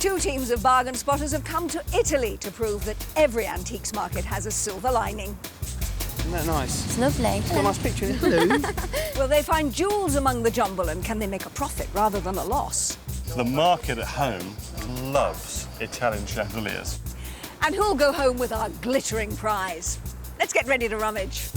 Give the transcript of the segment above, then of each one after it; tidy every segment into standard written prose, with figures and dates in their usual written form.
Two teams of bargain spotters have come to Italy to prove that every antiques market has a silver lining. Isn't that nice? It's lovely. It's got a nice picture in it. Hello. Will they find jewels among the jumble, and can they make a profit rather than a loss? The market at home loves Italian chandeliers. And who'll go home with our glittering prize? Let's get ready to rummage.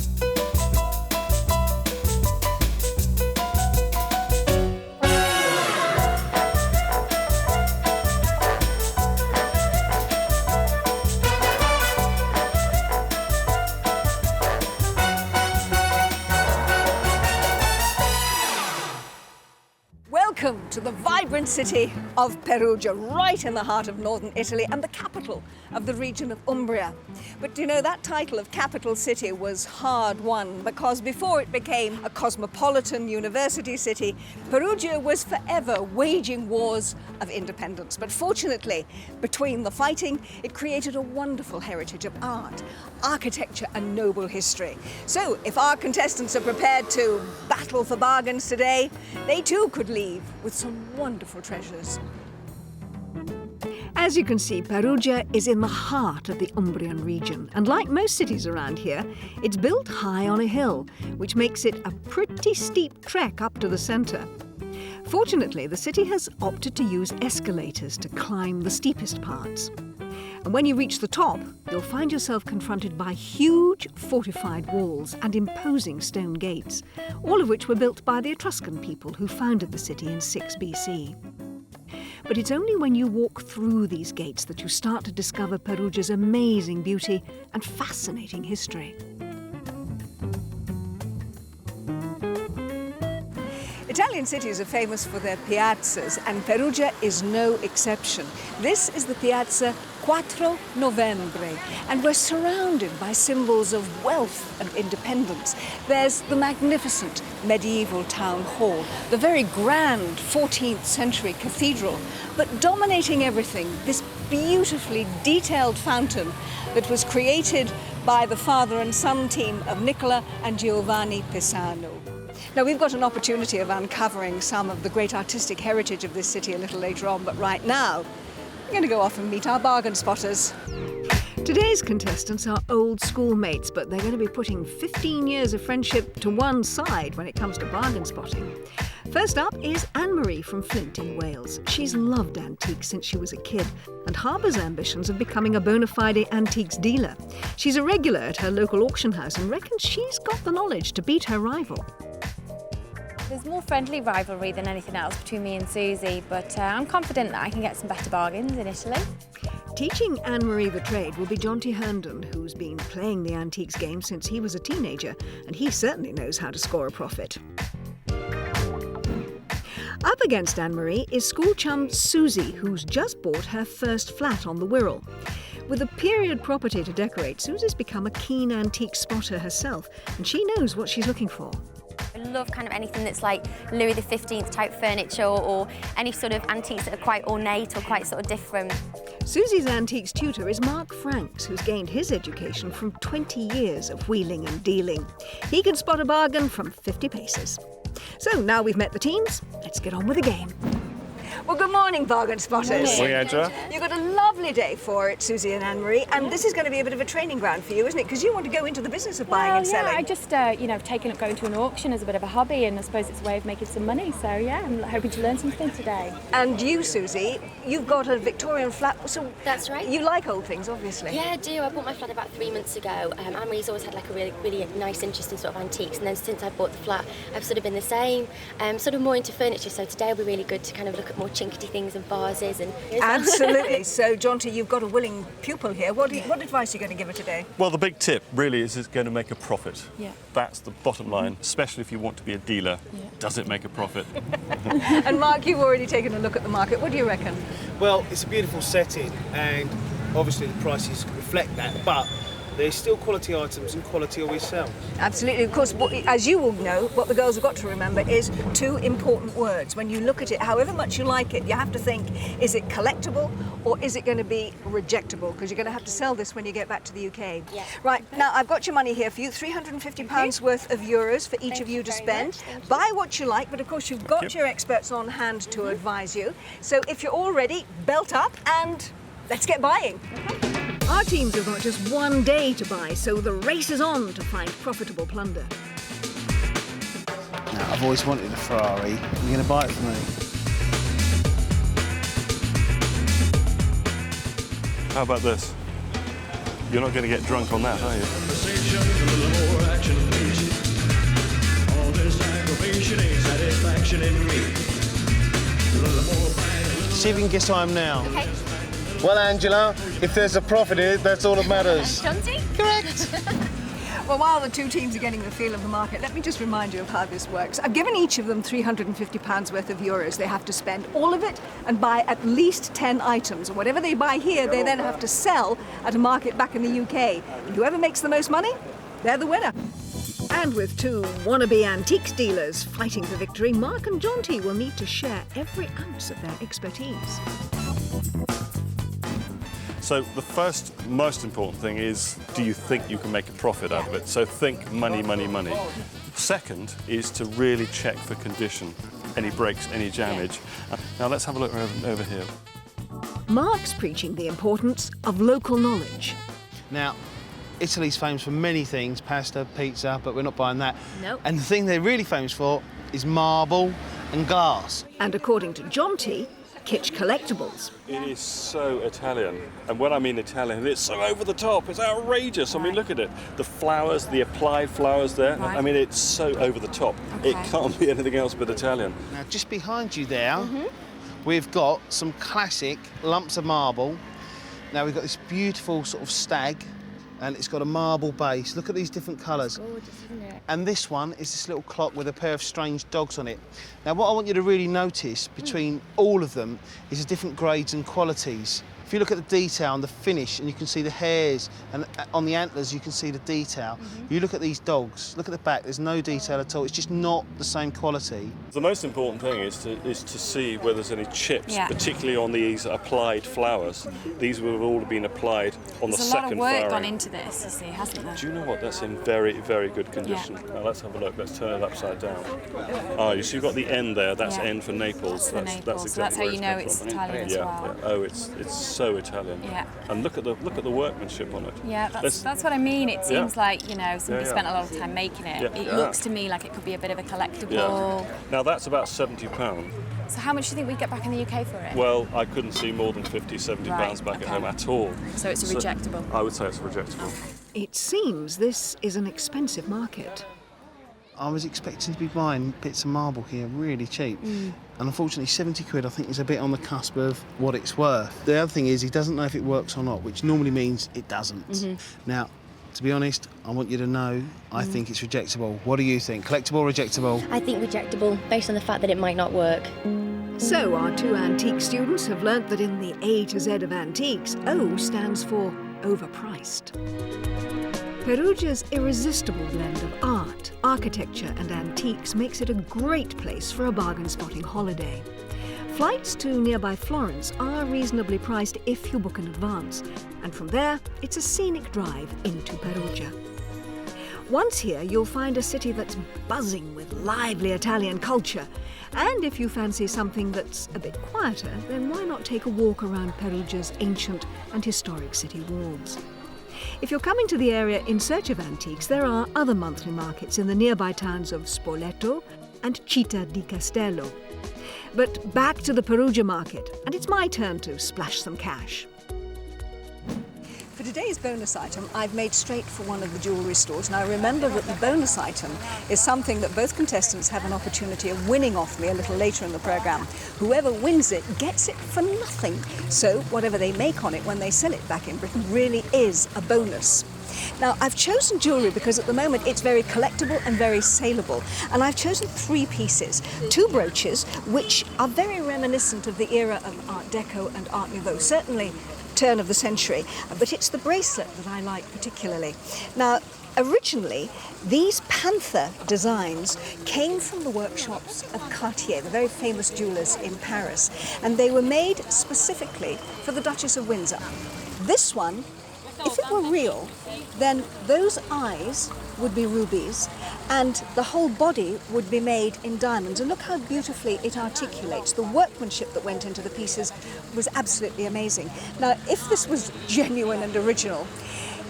Welcome to the vibrant city of Perugia, right in the heart of northern Italy and the capital of the region of Umbria. But do you know, that title of capital city was hard won, because before it became a cosmopolitan university city, Perugia was forever waging wars of independence. But fortunately, between the fighting, it created a wonderful heritage of art, architecture and noble history. So if our contestants are prepared to battle for bargains today, they too could leave with some wonderful treasures. As you can see, Perugia is in the heart of the Umbrian region, and like most cities around here, it's built high on a hill, which makes it a pretty steep trek up to the centre. Fortunately, the city has opted to use escalators to climb the steepest parts. And when you reach the top, you'll find yourself confronted by huge fortified walls and imposing stone gates, all of which were built by the Etruscan people who founded the city in 6 BC. But it's only when you walk through these gates that you start to discover Perugia's amazing beauty and fascinating history. Italian cities are famous for their piazzas, and Perugia is no exception. This is the Piazza 4 Novembre, and we're surrounded by symbols of wealth and independence. There's the magnificent medieval town hall, the very grand 14th century cathedral, but dominating everything, this beautifully detailed fountain that was created by the father and son team of Nicola and Giovanni Pisano. Now, we've got an opportunity of uncovering some of the great artistic heritage of this city a little later on, but right now, we're going to go off and meet our bargain spotters. Today's contestants are old schoolmates, but they're going to be putting 15 years of friendship to one side when it comes to bargain spotting. First up is Anne-Marie from Flint in Wales. She's loved antiques since she was a kid and harbours ambitions of becoming a bona fide antiques dealer. She's a regular at her local auction house and reckons she's got the knowledge to beat her rival. There's more friendly rivalry than anything else between me and Susy, but I'm confident that I can get some better bargains in Italy. Teaching Anne-Marie the trade will be Jonty Herndon, who's been playing the antiques game since he was a teenager, and he certainly knows how to score a profit. Up against Anne-Marie is school chum Susy, who's just bought her first flat on the Wirral. With a period property to decorate, Susy's become a keen antique spotter herself, and she knows what she's looking for. I love kind of anything that's like Louis XV type furniture or any sort of antiques that are quite ornate or quite sort of different. Susy's antiques tutor is Mark Franks, who's gained his education from 20 years of wheeling and dealing. He can spot a bargain from 50 paces. So now we've met the teams, let's get on with the game. Well, good morning, bargain spotters. Morning, Angela. You've got a lovely day for it, Susy and Anne-Marie, and this is going to be a bit of a training ground for you, isn't it? Because you want to go into the business of buying and selling. I just, taken up going to an auction as a bit of a hobby, and I suppose it's a way of making some money. So, yeah, I'm hoping to learn something today. And you, Susy, you've got a Victorian flat, so that's right. You like old things, obviously. Yeah, I do. I bought my flat about 3 months ago. Anne-Marie's always had like a really nice interest in sort of antiques, and then since I bought the flat, I've sort of been the same, sort of more into furniture. So today will be really good to kind of look at more chinkety things and vases and... Absolutely. So, Jonty, you've got a willing pupil here. What advice are you going to give her today? Well, the big tip really is it's going to make a profit. Yeah. That's the bottom line, especially if you want to be a dealer. Yeah. Does it make a profit? And Mark, you've already taken a look at the market. What do you reckon? Well, it's a beautiful setting and obviously the prices reflect that, but there's still quality items and quality always sells. Absolutely. Of course, as you all know, what the girls have got to remember is two important words. When you look at it, however much you like it, you have to think, is it collectible or is it going to be rejectable? Because you're going to have to sell this when you get back to the UK. Yeah. Right, now I've got your money here for you, £350 worth of euros for each of you to spend. Buy what you like, but of course you've got your experts on hand to advise you. So if you're all ready, belt up and let's get buying. Our teams have got just one day to buy, so the race is on to find profitable plunder. Now, I've always wanted a Ferrari. You're going to buy it for me? How about this? You're not going to get drunk on that, are you? See if you can guess who I am now. Okay. Well, Angela, if there's a profit in it, that's all that matters. Jonty? Correct. Well, while the two teams are getting the feel of the market, let me just remind you of how this works. I've given each of them £350 worth of euros. They have to spend all of it and buy at least 10 items. Whatever they buy here, they then have to sell at a market back in the UK. And whoever makes the most money, they're the winner. And with two wannabe antiques dealers fighting for victory, Mark and Jonty will need to share every ounce of their expertise. So the first most important thing is, do you think you can make a profit out of it? So think money, money, money. Second is to really check for condition, any breaks, any damage. Now let's have a look over here. Mark's preaching the importance of local knowledge. Now, Italy's famous for many things, pasta, pizza, but we're not buying that. Nope. And the thing they're really famous for is marble and glass. And according to Jonty, kitsch collectibles. It is so Italian. And when I mean Italian, it's so over the top. It's outrageous. I mean, look at it. The flowers, the applied flowers there. Right. I mean, it's so over the top. Okay. It can't be anything else but Italian. Now, just behind you there, we've got some classic lumps of marble. Now, we've got this beautiful sort of stag, and it's got a marble base. Look at these different colours. Gorgeous, isn't it? And this one is this little clock with a pair of strange dogs on it. Now, what I want you to really notice between all of them is the different grades and qualities. If you look at the detail and the finish, and you can see the hairs, and on the antlers you can see the detail. You look at these dogs, look at the back, there's no detail at all. It's just not the same quality. The most important thing is to see whether there's any chips, Yeah. particularly on these applied flowers. These would have all been applied on the There's a lot second of work flowering. gone into this, you see, hasn't there? Do you know what? That's in very, very good condition. Now let's have a look. Let's turn it upside down. Oh, you see, you've got the N there. That's Yeah. N for Naples. That's for Naples. So that's how where you it's know come it's from. Italian as Yeah, well. yeah. Oh, it's so Italian. Yeah. And look at the workmanship on it. Yeah, Let's- that's what I mean. It seems like, you know, somebody yeah. spent a lot of time making it. Yeah. It Yeah. looks to me like it could be a bit of a collectible. Yeah. Now that's about £70. So how much do you think we'd get back in the UK for it? Well, I couldn't see more than £50, £70 Right, back at okay. home at all. So it's a rejectable. I would say it's rejectable. It seems this is an expensive market. I was expecting to be buying bits of marble here really cheap. And unfortunately, 70 quid I think is a bit on the cusp of what it's worth. The other thing is he doesn't know if it works or not, which normally means it doesn't. Now, to be honest, I want you to know I think it's rejectable. What do you think? Collectible or rejectable? I think rejectable, based on the fact that it might not work. So our two antique students have learnt that in the A to Z of antiques, O stands for overpriced. Perugia's irresistible blend of art, architecture and antiques makes it a great place for a bargain-spotting holiday. Flights to nearby Florence are reasonably priced if you book in advance, and from there, it's a scenic drive into Perugia. Once here, you'll find a city that's buzzing with lively Italian culture, and if you fancy something that's a bit quieter, then why not take a walk around Perugia's ancient and historic city walls? If you're coming to the area in search of antiques, there are other monthly markets in the nearby towns of Spoleto and Città di Castello. But back to the Perugia market, and it's my turn to splash some cash. For today's bonus item, I've made straight for one of the jewellery stores. Now remember that the bonus item is something that both contestants have an opportunity of winning off me a little later in the programme. Whoever wins it gets it for nothing. So whatever they make on it when they sell it back in Britain really is a bonus. Now, I've chosen jewellery because at the moment it's very collectible and very saleable. And I've chosen 3 pieces. 2 brooches, which are very reminiscent of the era of Art Deco and Art Nouveau. Certainly turn of the century, but it's the bracelet that I like particularly. Now, originally, these panther designs came from the workshops of Cartier, the very famous jewellers in Paris, and they were made specifically for the Duchess of Windsor. This one, if it were real, then those eyes would be rubies and the whole body would be made in diamonds. And look how beautifully it articulates. The workmanship that went into the pieces was absolutely amazing. Now, if this was genuine and original,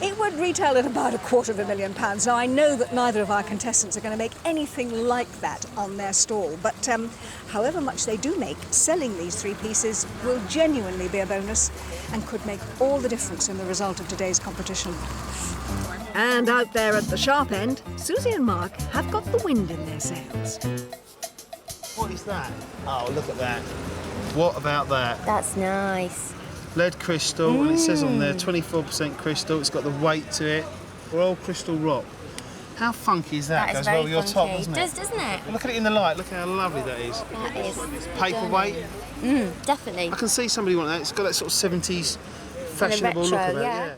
it would retail at about £250,000. Now, I know that neither of our contestants are going to make anything like that on their stall, but however much they do make, selling these three pieces will genuinely be a bonus and could make all the difference in the result of today's competition. And out there at the sharp end, Susy and Mark have got the wind in their sails. What is that? Oh, look at that. What about that? That's nice. Lead crystal, and it says on there 24% crystal. It's got the weight to it. We're all crystal rock. How funky is that? That is Goes very well with your top, funky. doesn't it? Doesn't it? Look at it in the light. Look how lovely that is. That is. Paperweight. Definitely. I can see somebody wanting that. It's got that sort of 70s fashionable look retro, about it. yeah.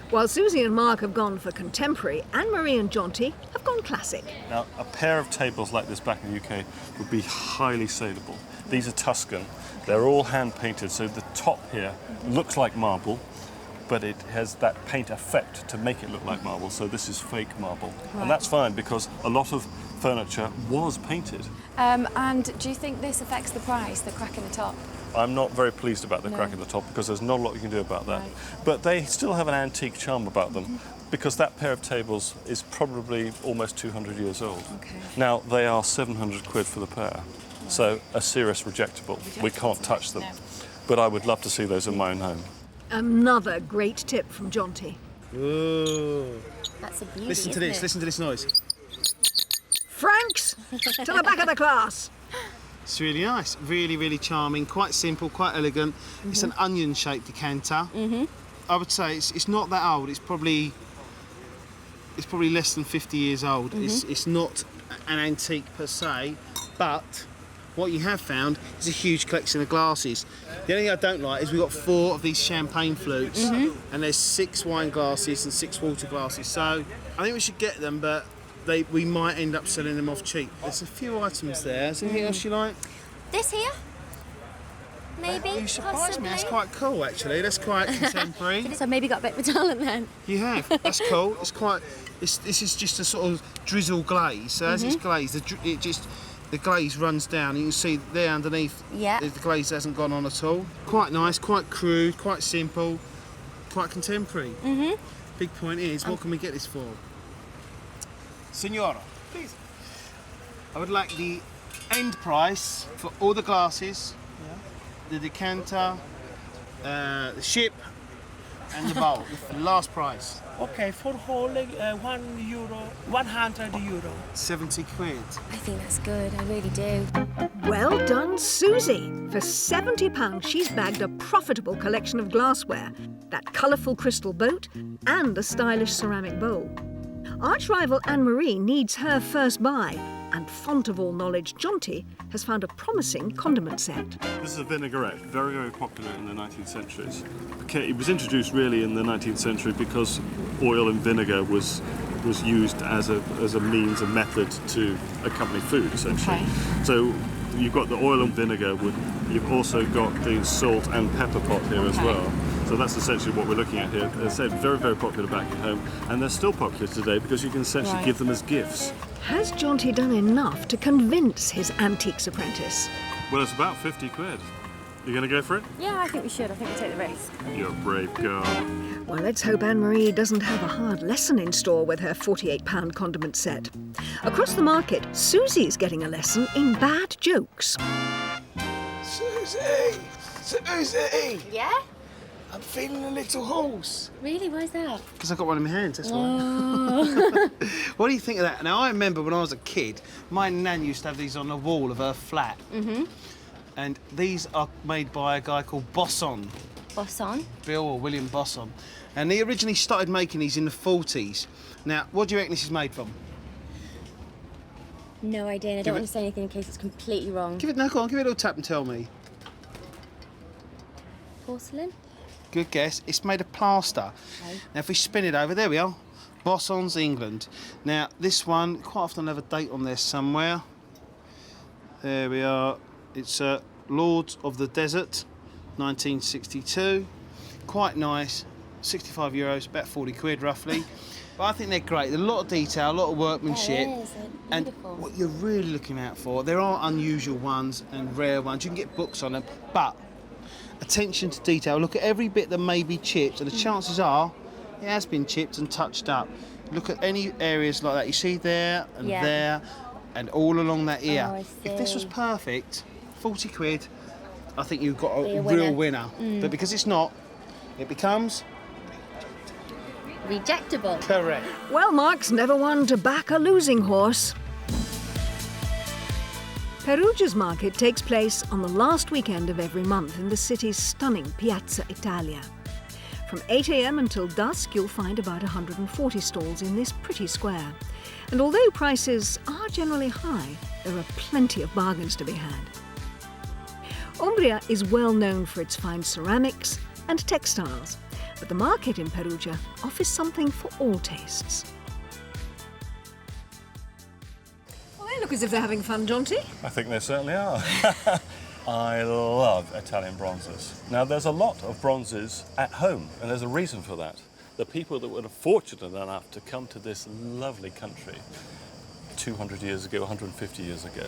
While Susy and Mark have gone for contemporary, Anne-Marie and Jonty have gone classic. Now, a pair of tables like this back in the UK would be highly saleable. These are Tuscan. They're all hand-painted, so the top here looks like marble, but it has that paint effect to make it look like marble, so this is fake marble. Right. And that's fine, because a lot of furniture was painted. And do you think this affects the price, the crack in the top? I'm not very pleased about the crack in the top, because there's not a lot you can do about that. Right. But they still have an antique charm about them, because that pair of tables is probably almost 200 years old. Okay. Now, they are 700 quid for the pair, so a serious rejectable. We can't touch them. No. But I would love to see those in my own home. Another great tip from Jonty. Ooh. That's a beauty. Listen to isn't this. it? Listen to this noise. Franks, to the back of the class. It's really nice. Really, really charming. Quite simple. Quite elegant. It's an onion-shaped decanter. I would say it's not that old. It's probably less than 50 years old. It's not an antique per se, but what you have found is a huge collection of glasses. The only thing I don't like is we've got 4 of these champagne flutes, and there's 6 wine glasses and 6 water glasses. So I think we should get them, but we might end up selling them off cheap. There's a few items there. Is there anything else you like? This here? Maybe? You surprised possibly. me. That's quite cool, actually. That's quite contemporary. So maybe got a bit of talent then. You have. That's cool. It's quite. This is just a sort of drizzle glaze. So as it's glazed, the glaze runs down. You can see there underneath. Yeah. The glaze hasn't gone on at all. Quite nice. Quite crude. Quite simple. Quite contemporary. Big point is, what can we get this for? Signora, please. I would like the end price for all the glasses, the decanter, the ship, and the bowl. The last price. Okay, for whole €1, 100 euro. 70 quid. I think that's good, I really do. Well done, Susy. For £70, she's bagged a profitable collection of glassware, that colourful crystal boat, and a stylish ceramic bowl. Arch-rival Anne-Marie needs her first buy, and font of all knowledge, Jonty has found a promising condiment set. This is a vinaigrette, very, very popular in the 19th centuries. Okay, it was introduced really in the 19th century because oil and vinegar was used as a means, a method to accompany food, essentially. Okay. So you've got the oil and vinegar, you've also got the salt and pepper pot here as well. So that's essentially what we're looking at here. As I said, very, very popular back at home, and they're still popular today because you can essentially give them as gifts. Has Jonty done enough to convince his antiques apprentice? Well, it's about 50 quid. You going to go for it? Yeah, I think we should. I think we'll take the risk. You're a brave girl. Well, let's hope Anne-Marie doesn't have a hard lesson in store with her £48 condiment set. Across the market, Susy's getting a lesson in bad jokes. Susie! Susie! Yeah? I'm feeling a little hoarse. Really? Why is that? Because I've got one in my hands, that's why. What do you think of that? Now, I remember when I was a kid, my nan used to have these on the wall of her flat. And these are made by a guy called Bosson. Bosson? Bill or William Bosson. And he originally started making these in the 40s. Now, what do you reckon this is made from? No idea, and I don't want to say anything in case it's completely wrong. Go on, give it a little tap and tell me. Porcelain? Good guess. It's made of plaster. Okay. Now, if we spin it over, there we are. Bossons, England. Now, this one, quite often have a date on there somewhere. There we are. It's Lords of the Desert, 1962. Quite nice. 65 euros, about 40 quid roughly. But I think they're great. There's a lot of detail, a lot of workmanship. And what you're really looking out for, there are unusual ones and rare ones. You can get books on them, but attention to detail. Look at every bit that may be chipped, and the chances are it has been chipped and touched up. Look at any areas like that. You see there and there and all along that ear. Oh, if this was perfect, 40 quid, I think you've got a real winner. But because it's not, it becomes rejectable. Correct. Well, Mark's never one to back a losing horse. Perugia's market takes place on the last weekend of every month in the city's stunning Piazza Italia. From 8 a.m. until dusk, you'll find about 140 stalls in this pretty square. And although prices are generally high, there are plenty of bargains to be had. Umbria is well known for its fine ceramics and textiles, but the market in Perugia offers something for all tastes. Well, they look as if they're having fun, Jonty. I think they certainly are. I love Italian bronzes. Now, there's a lot of bronzes at home, and there's a reason for that. The people that were fortunate enough to come to this lovely country 200 years ago, 150 years ago,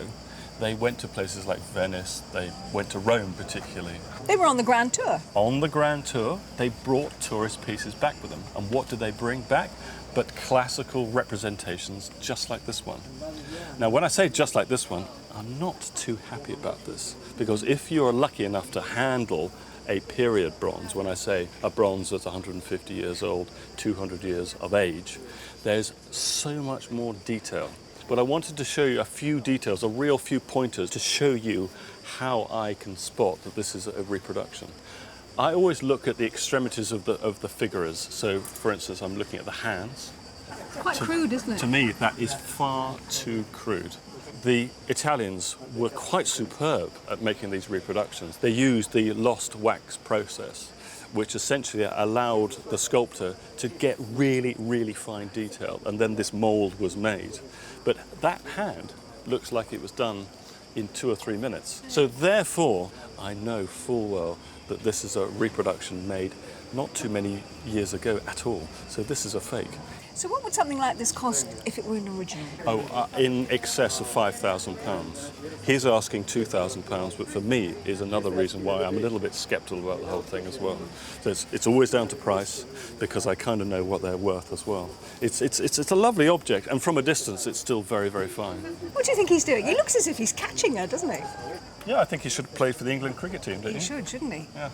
they went to places like Venice, they went to Rome particularly. They were on the Grand Tour. On the Grand Tour, they brought tourist pieces back with them. And what did they bring back? But classical representations just like this one. Now, when I say just like this one, I'm not too happy about this, because if you're lucky enough to handle a period bronze, when I say a bronze that's 150 years old, 200 years of age, there's so much more detail. But I wanted to show you a few details, a real few pointers to show you how I can spot that this is a reproduction. I always look at the extremities of the figures. So, for instance, I'm looking at the hands. It's quite crude, isn't it? To me, that is far too crude. The Italians were quite superb at making these reproductions. They used the lost wax process, which essentially allowed the sculptor to get really, really fine detail, and then this mould was made. But that hand looks like it was done in 2 or 3 minutes. So therefore, I know full well that this is a reproduction made not too many years ago at all. So this is a fake. So what would something like this cost if it were an original? Oh, in excess of £5,000. He's asking £2,000, but for me is another reason why I'm a little bit sceptical about the whole thing as well. So it's always down to price, because I kind of know what they're worth as well. It's a lovely object, and from a distance it's still very, very fine. What do you think he's doing? He looks as if he's catching her, doesn't he? Yeah, I think he should play for the England cricket team, don't you? He should, shouldn't he? Yeah.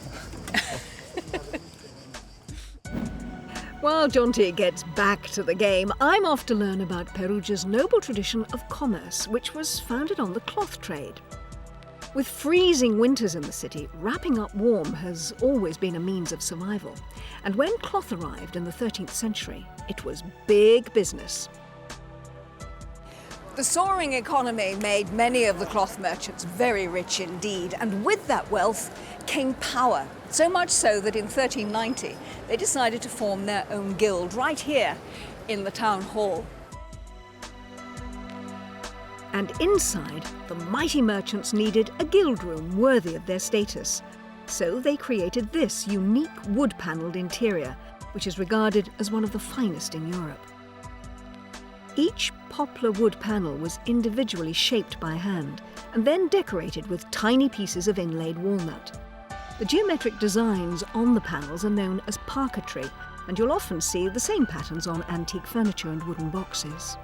While Jonty gets back to the game, I'm off to learn about Perugia's noble tradition of commerce, which was founded on the cloth trade. With freezing winters in the city, wrapping up warm has always been a means of survival. And when cloth arrived in the 13th century, it was big business. The soaring economy made many of the cloth merchants very rich indeed, and with that wealth came power. So much so that in 1390 they decided to form their own guild right here in the town hall. And inside, the mighty merchants needed a guild room worthy of their status. So they created this unique wood-panelled interior, which is regarded as one of the finest in Europe. Each poplar wood panel was individually shaped by hand and then decorated with tiny pieces of inlaid walnut. The geometric designs on the panels are known as parquetry, and you'll often see the same patterns on antique furniture and wooden boxes.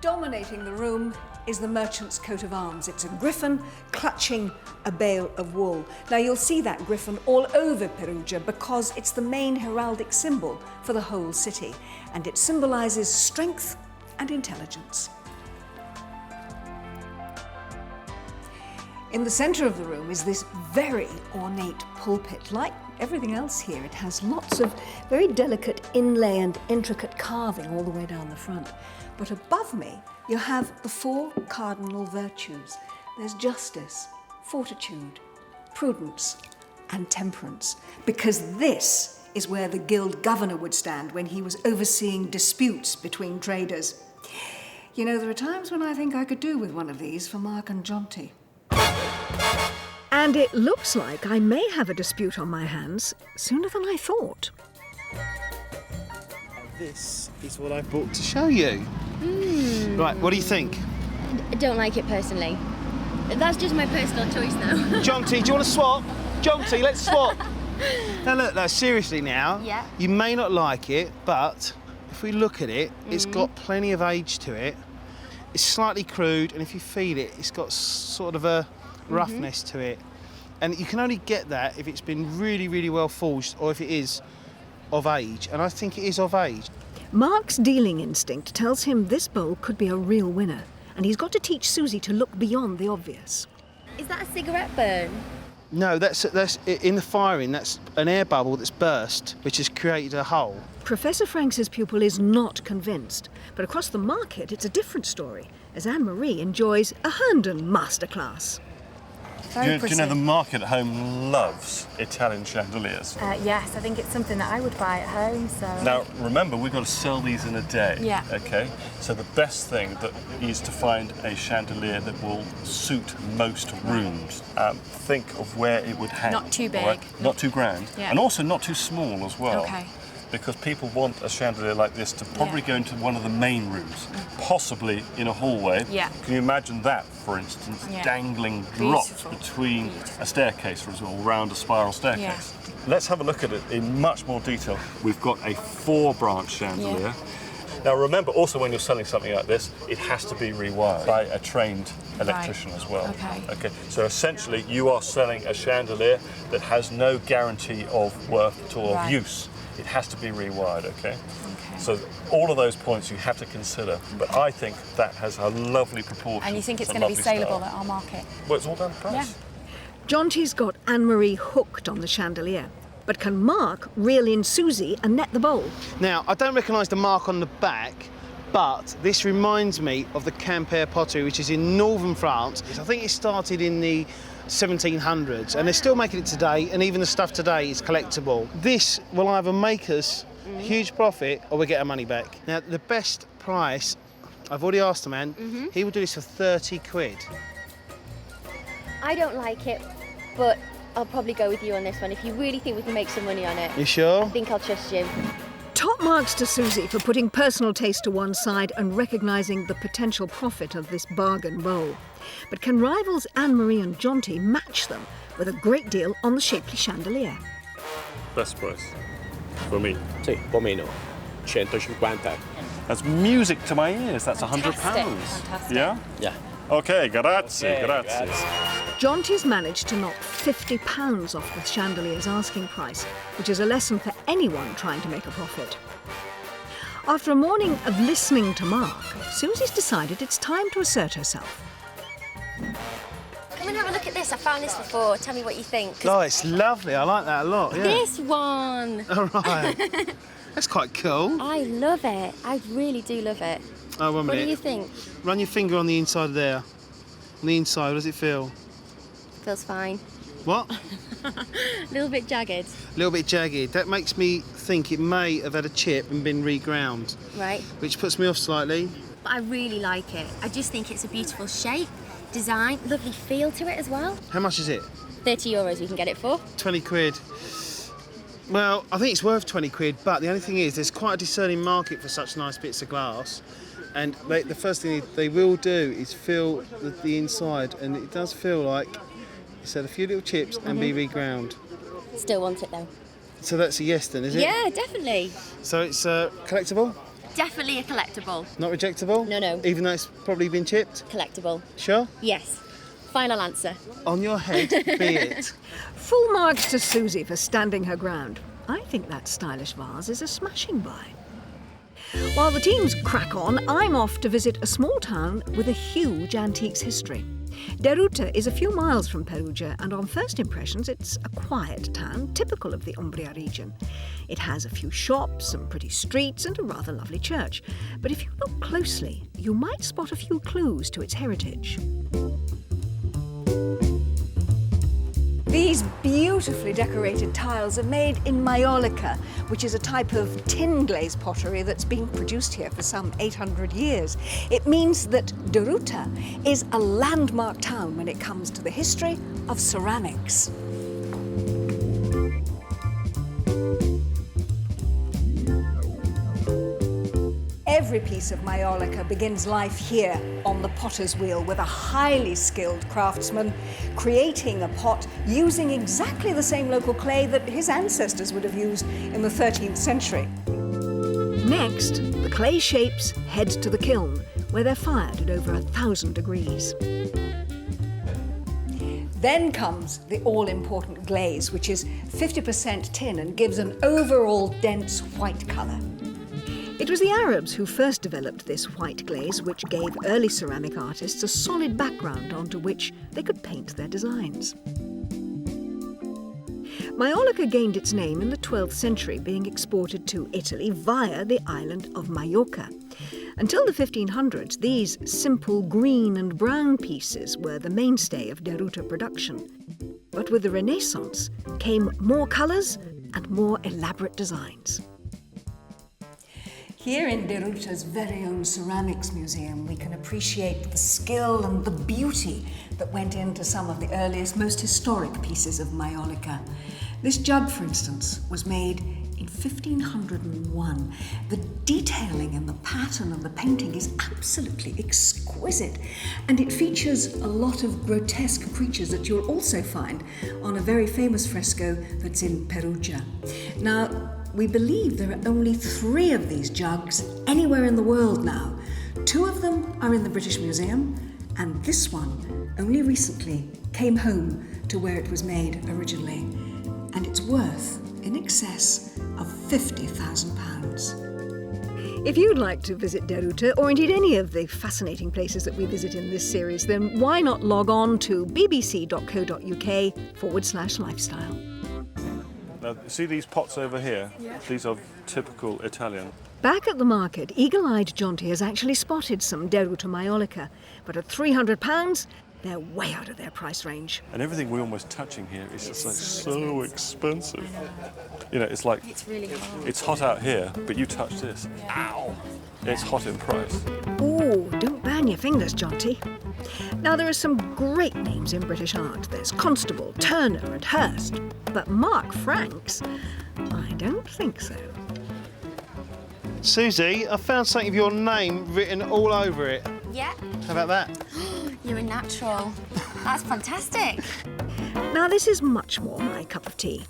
Dominating the room is the merchant's coat of arms. It's a griffin clutching a bale of wool. Now you'll see that griffin all over Perugia because it's the main heraldic symbol for the whole city, and it symbolises strength and intelligence. In the centre of the room is this very ornate pulpit, like everything else here, it has lots of very delicate inlay and intricate carving all the way down the front. But above me, you have the 4 cardinal virtues. There's justice, fortitude, prudence, and temperance, because this is where the guild governor would stand when he was overseeing disputes between traders. You know, there are times when I think I could do with one of these for Mark and Jonty. And it looks like I may have a dispute on my hands sooner than I thought. This is what I brought to show you. Right, what do you think? I don't like it personally. That's just my personal choice now. Jonty, do you want to swap? Jonty, let's swap. Now look, no, seriously now. Yeah. You may not like it, but if we look at it, it's got plenty of age to it. It's slightly crude, and if you feed it, it's got sort of a roughness to it. And you can only get that if it's been really, really well forged, or if it is of age. And I think it is of age. Mark's dealing instinct tells him this bowl could be a real winner, and he's got to teach Susy to look beyond the obvious. Is that a cigarette burn? No, that's in the firing. That's an air bubble that's burst, which has created a hole. Professor Franks's pupil is not convinced, but across the market it's a different story, as Anne-Marie enjoys a Herndon masterclass. Do you know the market at home loves Italian chandeliers? Yes, I think it's something that I would buy at home, so... Now, remember, we've got to sell these in a day. Yeah. Okay? So the best thing is to find a chandelier that will suit most rooms. Think of where it would hang. Not too big. all right? Not too grand. Yeah. And also not too small as well. Okay. Because people want a chandelier like this to probably go into one of the main rooms, possibly in a hallway. Yeah. Can you imagine that, for instance, dangling drops Beautiful. between a staircase, for example, round a spiral staircase? Let's have a look at it in much more detail. We've got a 4-branch chandelier. Yeah. Now remember, also when you're selling something like this, it has to be rewired by a trained electrician as well. Okay. So essentially, you are selling a chandelier that has no guarantee of worth or of use. It has to be rewired, okay? So all of those points you have to consider, but I think that has a lovely proportion. And you think it's going to be saleable at our market? Well, it's all down to price. Yeah. Jonty's got Anne-Marie hooked on the chandelier, but can Mark reel in Susy and net the bowl? Now, I don't recognise the mark on the back, but this reminds me of the Quimper pottery, which is in northern France. I think it started in the 1700s, and they're still making it today, and even the stuff today is collectible. This will either make us a huge profit or we get our money back. Now, the best price, I've already asked the man, he will do this for 30 quid. I don't like it, but I'll probably go with you on this one. If you really think we can make some money on it, You sure? I think I'll trust you. Top marks to Susy for putting personal taste to one side and recognising the potential profit of this bargain bowl. But can rivals Anne-Marie and Jonty match them with a great deal on the shapely chandelier? Best price for me. Sì, un po' meno. 150. That's music to my ears. That's £100. Fantastic. Yeah? Yeah. Okay, grazie, grazie. Jonty's managed to knock £50 off the chandelier's asking price, which is a lesson for anyone trying to make a profit. After a morning of listening to Mark, Susy's decided it's time to assert herself. Come and have a look at this. I found this before. Tell me what you think. Oh, it's lovely. I like that a lot, yeah. This one. All right. That's quite cool. I love it. I really do love it. Oh, 1 minute. What do you think? Run your finger on the inside of there. On the inside, what does it feel? Feels fine. What? A little bit jagged. A little bit jagged. That makes me think it may have had a chip and been reground. Right. Which puts me off slightly. But I really like it. I just think it's a beautiful shape, design, lovely feel to it as well. How much is it? €30 we can get it for. 20 quid. Well, I think it's worth 20 quid, but the only thing is there's quite a discerning market for such nice bits of glass. And the first thing they will do is fill the inside, and it does feel like it's had a few little chips and be reground. Still want it though. So that's a yes then, is it? Yeah, definitely. So it's collectible? Definitely a collectible. Not rejectable? No. Even though it's probably been chipped? Collectible. Sure? Yes. Final answer. On your head, be it. Full marks to Susy for standing her ground. I think that stylish vase is a smashing buy. While the teams crack on, I'm off to visit a small town with a huge antiques history. Deruta is a few miles from Perugia, and on first impressions it's a quiet town, typical of the Umbria region. It has a few shops, some pretty streets and a rather lovely church. But if you look closely, you might spot a few clues to its heritage. These beautifully decorated tiles are made in maiolica, which is a type of tin glaze pottery that's been produced here for some 800 years. It means that Deruta is a landmark town when it comes to the history of ceramics. Every piece of maiolica begins life here on the potter's wheel with a highly skilled craftsman creating a pot using exactly the same local clay that his ancestors would have used in the 13th century. Next, the clay shapes head to the kiln, where they're fired at over 1,000 degrees. Then comes the all-important glaze, which is 50% tin and gives an overall dense white colour. It was the Arabs who first developed this white glaze, which gave early ceramic artists a solid background onto which they could paint their designs. Maiolica gained its name in the 12th century, being exported to Italy via the island of Majorca. Until the 1500s, these simple green and brown pieces were the mainstay of Deruta production. But with the Renaissance came more colours and more elaborate designs. Here in Deruta's very own ceramics museum, we can appreciate the skill and the beauty that went into some of the earliest, most historic pieces of maiolica. This jug, for instance, was made in 1501. The detailing and the pattern and the painting is absolutely exquisite, and it features a lot of grotesque creatures that you'll also find on a very famous fresco that's in Perugia. Now, we believe there are only 3 of these jugs anywhere in the world now. 2 of them are in the British Museum, and this one only recently came home to where it was made originally. And it's worth in excess of £50,000. If you'd like to visit Deruta, or indeed any of the fascinating places that we visit in this series, then why not log on to bbc.co.uk/lifestyle. Now, see these pots over here? Yeah. These are typical Italian. Back at the market, eagle-eyed Jonty has actually spotted some Deruta maiolica, but at £300, they're way out of their price range. And everything we're almost touching here is just like so expensive. You know, it's like, It's really hard. it's hot out here, but you touch this. Ow! It's hot in price. Ooh, don't burn your fingers, Jonty. Now, there are some great names in British art. There's Constable, Turner and Hurst. But Mark Franks? I don't think so. Susie, I found something of your name written all over it. Yeah. How about that? You're a natural. That's fantastic. Now, this is much more my cup of tea.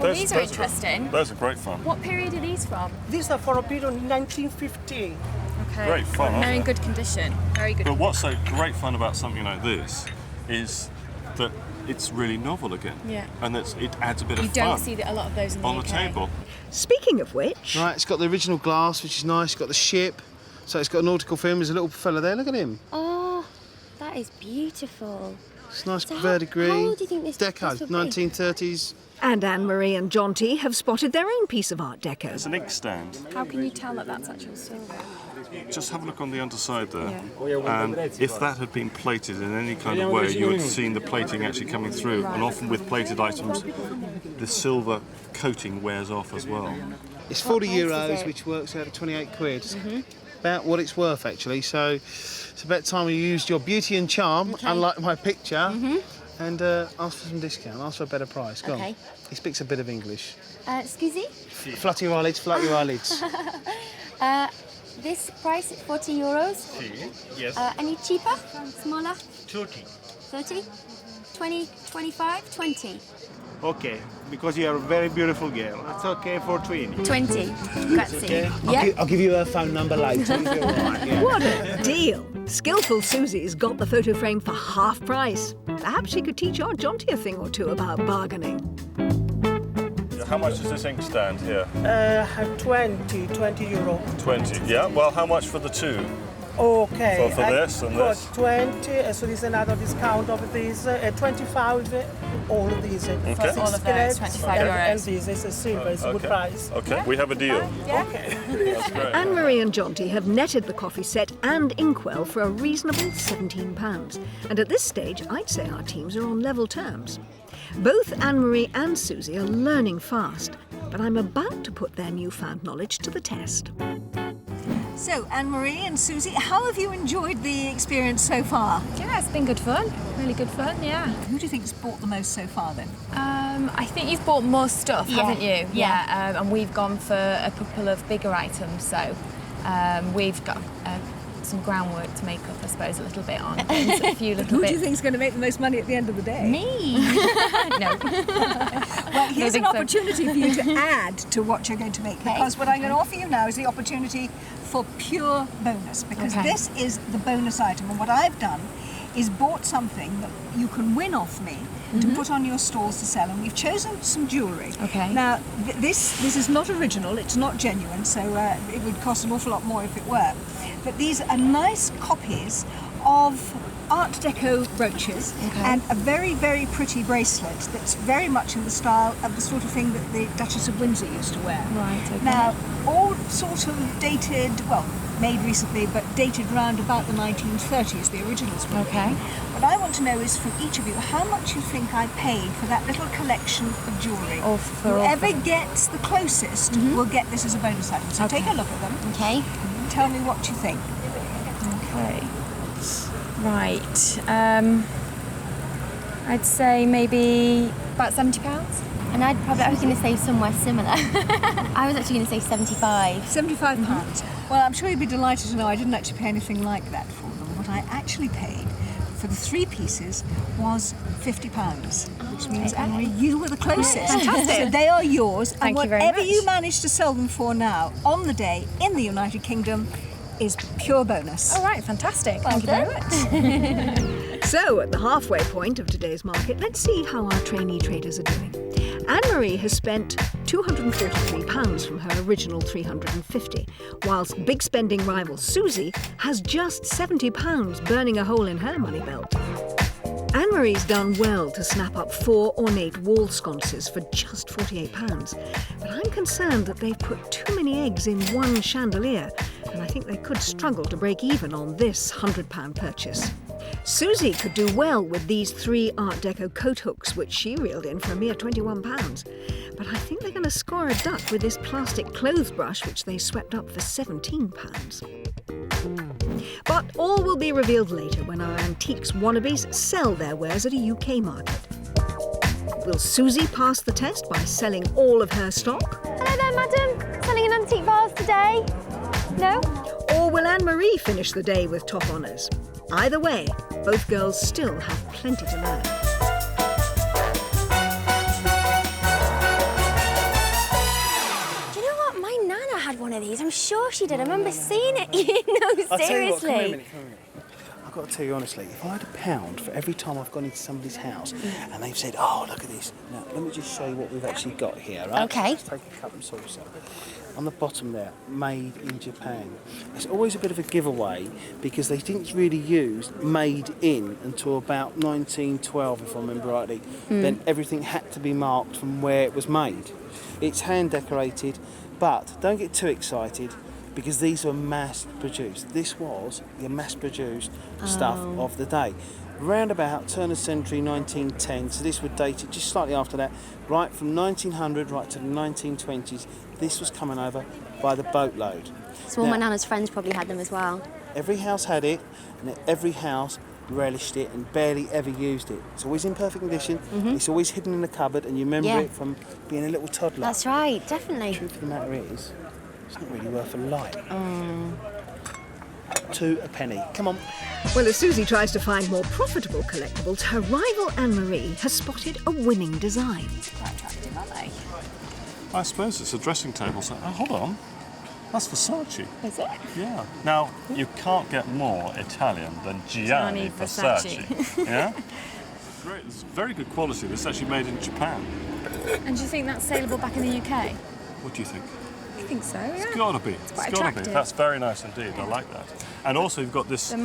Well, these are interesting. Those are great fun. What period are these from? These are for a period in 1915. Okay. Great fun, aren't They're in they? good condition. Very good. But what's so great fun about something like this is that it's really novel again. Yeah. And it adds a bit You of fun don't see a lot of those in the on UK. the table. Speaking of which... Right, it's got the original glass, which is nice. It's got the ship. So it's got a nautical film. There's a little fella there. Look at him. Oh, that is beautiful. It's nice So verdigris. how old do you think this Deco, would be? 1930s. And Anne-Marie and Jonty have spotted their own piece of Art Deco. It's an inkstand. How can you tell that that's actual silver? Just have a look on the underside there. Yeah. And if that had been plated in any kind of way, you would have seen the plating actually coming through. And often with plated items, the silver coating wears off as well. It's 40 price is euros, it? which works out at 28 quid. About what it's worth, actually. So it's about time you used your beauty and charm, unlike my picture, and ask for some discount. Ask for a better price. Go on. Okay. He speaks a bit of English. Excuse me? Flutter your eyelids, flutter your eyelids. This price is 40 euros. Yes. Any cheaper? Smaller? 30. 30? 20, 25, 20. Okay, because you are a very beautiful girl. It's okay for 20. 20. Grazie. Yeah. I'll give you her phone number later. if you want, yeah. What a deal! Skillful Susie's got the photo frame for half price. Perhaps she could teach our Jonty a thing or two about bargaining. How much is this inkstand here? 20 euro. 20. Yeah. Well, how much for the two? Okay. For this and got this? 20, so there's another discount of this, 25, all of these. Okay. For all of those, 25 euros. And this is a silver, it's a good price. Okay, we have a deal. Okay. That's great. Anne-Marie and Jonty have netted the coffee set and inkwell for a reasonable £17. And at this stage, I'd say our teams are on level terms. Both Anne-Marie and Susy are learning fast, but I'm about to put their newfound knowledge to the test. So, Anne-Marie and Susy, how have you enjoyed the experience so far? Yeah, it's been good fun. Really good fun, yeah. Who do you think's bought the most so far, then? I think you've bought more stuff, haven't you? Yeah. And we've gone for a couple of bigger items, so we've got some groundwork to make up, I suppose, a little bit on things, a few little Who bits. do you think's going to make the most money at the end of the day? Me. No. Well, here's an think so. opportunity for you to add to what you're going to make, because what I'm going to offer you now is the opportunity for pure bonus, because this is the bonus item, and what I've done is bought something that you can win off me to put on your stalls to sell, and we've chosen some jewellery. Okay. Now, this is not original, it's not genuine, so it would cost an awful lot more if it were, but these are nice copies of Art Deco brooches and a very, very pretty bracelet that's very much in the style of the sort of thing that the Duchess of Windsor used to wear. Right, okay. Now, all sort of dated, well, made recently, but dated round about the 1930s, the originals were. Okay. What I want to know is from each of you how much you think I paid for that little collection of jewellery. Or for Whoever gets the closest will get this as a bonus item. So take a look at them. Okay. Tell me what you think. Okay. Right. I'd say maybe about £70. And I was going to say somewhere similar. I was actually going to say 75. £75. Well, I'm sure you'd be delighted to know I didn't actually pay anything like that for them. What I actually paid for the 3 pieces was £50, which means, Anne-Marie, you were the closest. Fantastic. So they are yours, Thank and you very whatever much. you manage to sell them for now, on the day, in the United Kingdom, is pure bonus. All right, fantastic. Thank you very much. So, at the halfway point of today's market, let's see how our trainee traders are doing. Anne-Marie has spent £243 from her original £350, whilst big spending rival Susy has just £70 burning a hole in her money belt. Anne-Marie's done well to snap up 4 ornate wall sconces for just £48, but I'm concerned that they've put too many eggs in one chandelier, and I think they could struggle to break even on this £100 purchase. Susy could do well with these 3 Art Deco coat hooks, which she reeled in for a mere £21, but I think they're going to score a duck with this plastic clothes brush, which they swept up for £17. But all will be revealed later when our antiques wannabes sell their wares at a UK market. Will Susy pass the test by selling all of her stock? Hello there, madam. Selling an antique vase today? No? Or will Anne-Marie finish the day with top honours? Either way, both girls still have plenty to learn. Do you know what? My nana had one of these. I'm sure she did. I remember seeing it. No, I'll tell you what, seriously. come here a minute. I've got to tell you honestly, if I had £1 for every time I've gone into somebody's house and they've said, oh, look at this. Now, let me just show you what we've actually got here, right? Okay. Let's take a cup and saucer. On the bottom there, made in Japan. It's always a bit of a giveaway because they didn't really use made in until about 1912, if I remember rightly. Then everything had to be marked from where it was made. It's hand decorated, but don't get too excited because these were mass produced. This was the mass produced stuff of the day. Round about turn of century 1910, so this would date it just slightly after that, right from 1900 right to the 1920s. This was coming over by the boatload. So all my nana's friends probably had them as well. Every house had it, and every house relished it and barely ever used it. It's always in perfect condition, it's always hidden in the cupboard, and you remember it from being a little toddler. That's right, definitely. The truth of the matter is, it's not really worth a light. 2 a penny. Come on. Well, as Susy tries to find more profitable collectibles, her rival Anne-Marie has spotted a winning design. Quite attractive, aren't they? I suppose it's a dressing table. So, hold on. That's Versace. Is it? Yeah. Now, you can't get more Italian than Gianni Versace. Yeah? Great. It's very good quality. This is actually made in Japan. And do you think that's saleable back in the UK? What do you think? I think so, yeah. It's got to be. It's quite got to be. attractive. That's very nice indeed. I like that. And also you've got this The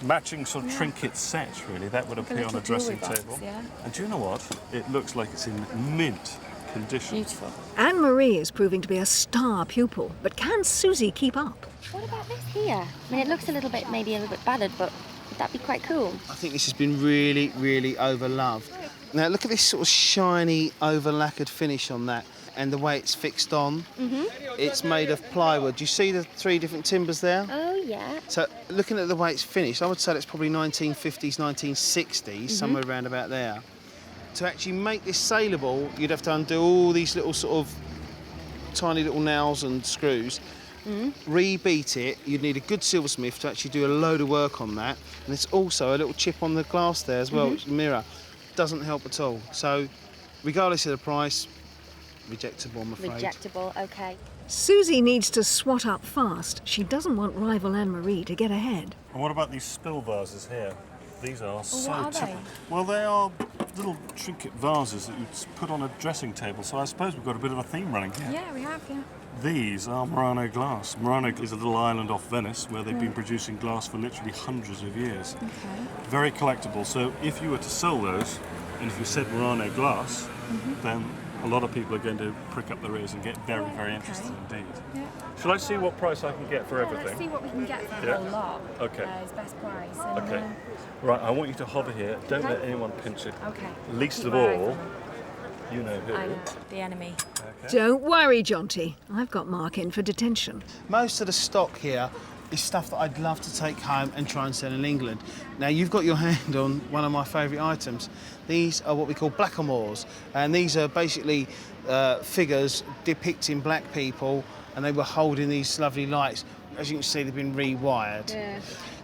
matching sort of trinket set, really. That would appear on a dressing table. Yeah. And do you know what? It looks like it's in mint condition. Beautiful. Anne-Marie is proving to be a star pupil, but can Susy keep up? What about this here? I mean, it looks a little bit, maybe a little bit battered, but would that be quite cool? I think this has been really, really overloved. Now look at this sort of shiny, over-lacquered finish on that, and the way it's fixed on. It's made of plywood. Do you see the 3 different timbers there? Oh, yeah. So looking at the way it's finished, I would say it's probably 1950s, 1960s, somewhere around about there. To actually make this saleable, you'd have to undo all these little sort of tiny little nails and screws, rebeat it. You'd need a good silversmith to actually do a load of work on that. And there's also a little chip on the glass there as well, which is a mirror. Doesn't help at all. So regardless of the price, rejectable, I'm afraid. Rejectable, okay. Susy needs to swat up fast. She doesn't want rival Anne-Marie to get ahead. And what about these spill vases here? These are so what are they? typical. Well, they are little trinket vases that you put on a dressing table. So I suppose we've got a bit of a theme running here. Yeah, we have, yeah. These are Murano glass. Murano is a little island off Venice where they've been producing glass for literally hundreds of years. Okay. Very collectible. So if you were to sell those, and if you said Murano glass, then a lot of people are going to prick up their ears and get very, very interested indeed. Yeah. Shall I see what price I can get for everything? Let's see what we can get for the Yeah. whole lot. Okay. As best price. And, Okay. Right, I want you to hover here. Don't let anyone pinch it. Okay. Least Keep of my eye all, on them. you know who. I know, the enemy. Don't worry, Jonty. I've got Mark in for detention. Most of the stock here is stuff that I'd love to take home and try and sell in England. Now, you've got your hand on one of my favourite items. These are what we call blackamoors, and these are basically figures depicting black people, and they were holding these lovely lights. As you can see, they've been rewired. Yeah.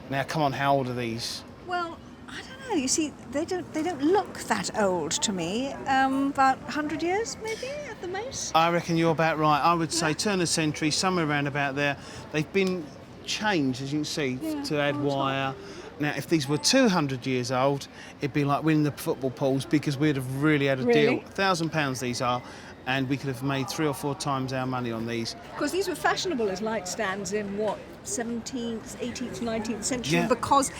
Now, come on, how old are these? Well, I don't know. You see, they don't look that old to me. About 100 years, maybe, at the most. I reckon you're about right. I would say turn of century, somewhere around about there. They've been changed, as you can see, to add wire. Now, if these were 200 years old, it'd be like winning the football pools because we'd have really had a deal. £1,000 these are, and we could have made 3 or 4 times our money on these. Because these were fashionable as light stands in, what, 17th, 18th, 19th century? Yeah. Because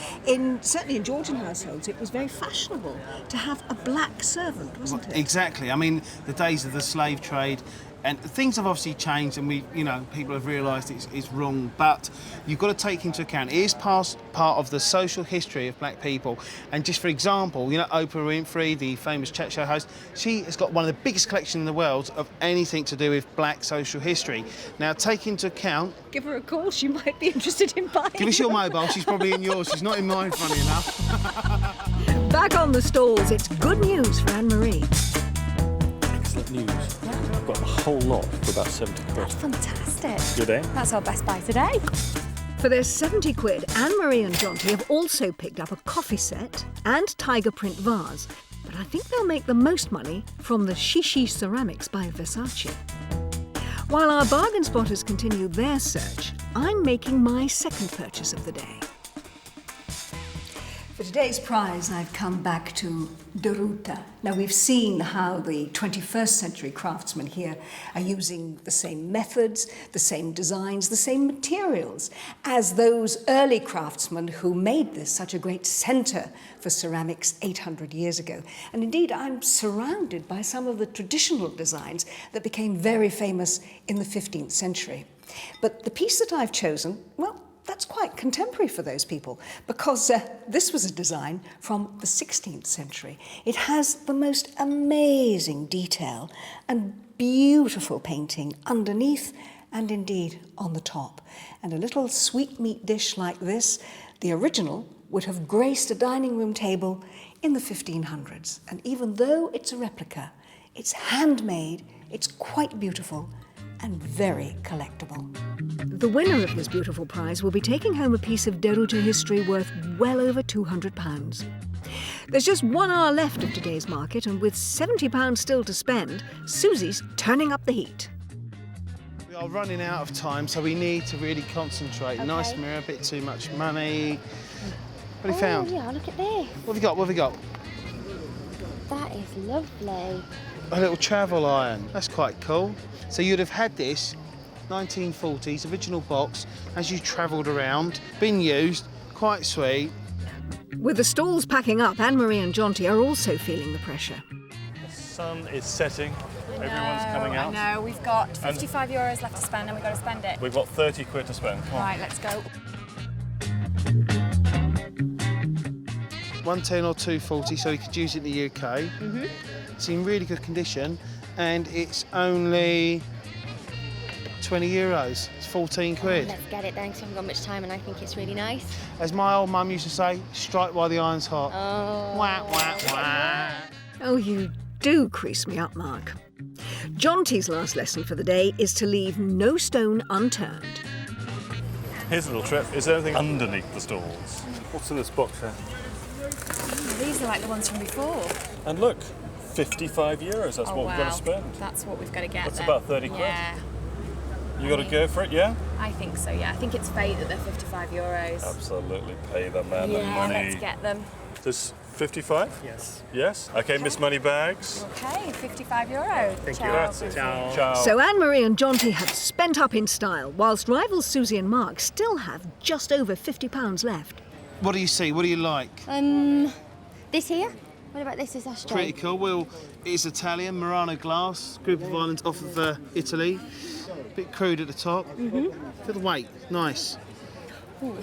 certainly in Georgian households, it was very fashionable to have a black servant, wasn't it? Exactly. I mean, the days of the slave trade, and things have obviously changed, and people have realised it's wrong. But you've got to take into account it is part of the social history of black people. And just for example, Oprah Winfrey, the famous chat show host, she has got one of the biggest collections in the world of anything to do with black social history. Now, take into account. Give her a call. She might be interested in buying. Give us your mobile. She's probably in yours. She's not in mine, funny enough. Back on the stalls, it's good news for Anne-Marie. Excellent news. I've got the whole lot for about 70 quid. That's fantastic. Good, eh? That's our best buy today. For their 70 quid, Anne-Marie and Jonty have also picked up a coffee set and tiger print vase. But I think they'll make the most money from the Shishi ceramics by Versace. While our bargain spotters continue their search, I'm making my second purchase of the day. For today's prize, I've come back to Deruta. Now, we've seen how the 21st century craftsmen here are using the same methods, the same designs, the same materials as those early craftsmen who made this such a great centre for ceramics 800 years ago. And indeed, I'm surrounded by some of the traditional designs that became very famous in the 15th century. But the piece that I've chosen, well, that's quite contemporary for those people because this was a design from the 16th century. It has the most amazing detail and beautiful painting underneath and indeed on the top. And a little sweetmeat dish like this, the original, would have graced a dining room table in the 1500s. And even though it's a replica, it's handmade, it's quite beautiful and very collectible. The winner of this beautiful prize will be taking home a piece of Deruta history worth well over £200. There's just 1 hour left of today's market, and with £70 still to spend, Susy's turning up the heat. We are running out of time, so we need to really concentrate. Okay. Nice mirror, a bit too much money. What have you found? Oh, yeah, look at this. What have you got? What have you got? That is lovely. A little travel iron. That's quite cool. So you'd have had this 1940s, original box, as you travelled around, been used, quite sweet. With the stalls packing up, Anne-Marie and Jonty are also feeling the pressure. The sun is setting. Everyone's coming out. I know. We've got 55 euros left to spend and we've got to spend it. We've got 30 quid to spend. Come on. Right, let's go. 110 or 240, so you could use it in the UK. It's in really good condition, and it's only 20 euros. It's 14 quid. Let's get it then, because I haven't got much time and I think it's really nice. As my old mum used to say, strike while the iron's hot. Oh. Wah, wah, wah. Oh, you do crease me up, Mark. Jonty's last lesson for the day is to leave no stone unturned. Here's a little trip. Is there anything underneath the stalls? What's in this box here? These are like the ones from before. And look, 55 euros. That's what we've got to spend. That's what we've got to get. That's then. about 30 quid. Yeah. You got to go for it, yeah? I think so, yeah. I think it's fate that they're 55 euros. Absolutely. Pay the man the Yeah, money. let's get them. This 55? Yes. Yes? Okay, Miss Moneybags. Okay, 55 euros. Thank you. Ciao. Grazie. Ciao. Ciao. So Anne-Marie and Jonty have spent up in style, whilst rivals Susy and Mark still have just over £50 left. What do you see? What do you like? This here? What about this? Is that Pretty cool. Well, it's Italian, Murano glass, group of islands off of Italy. Bit crude at the top. Feel the weight. Nice. Oh,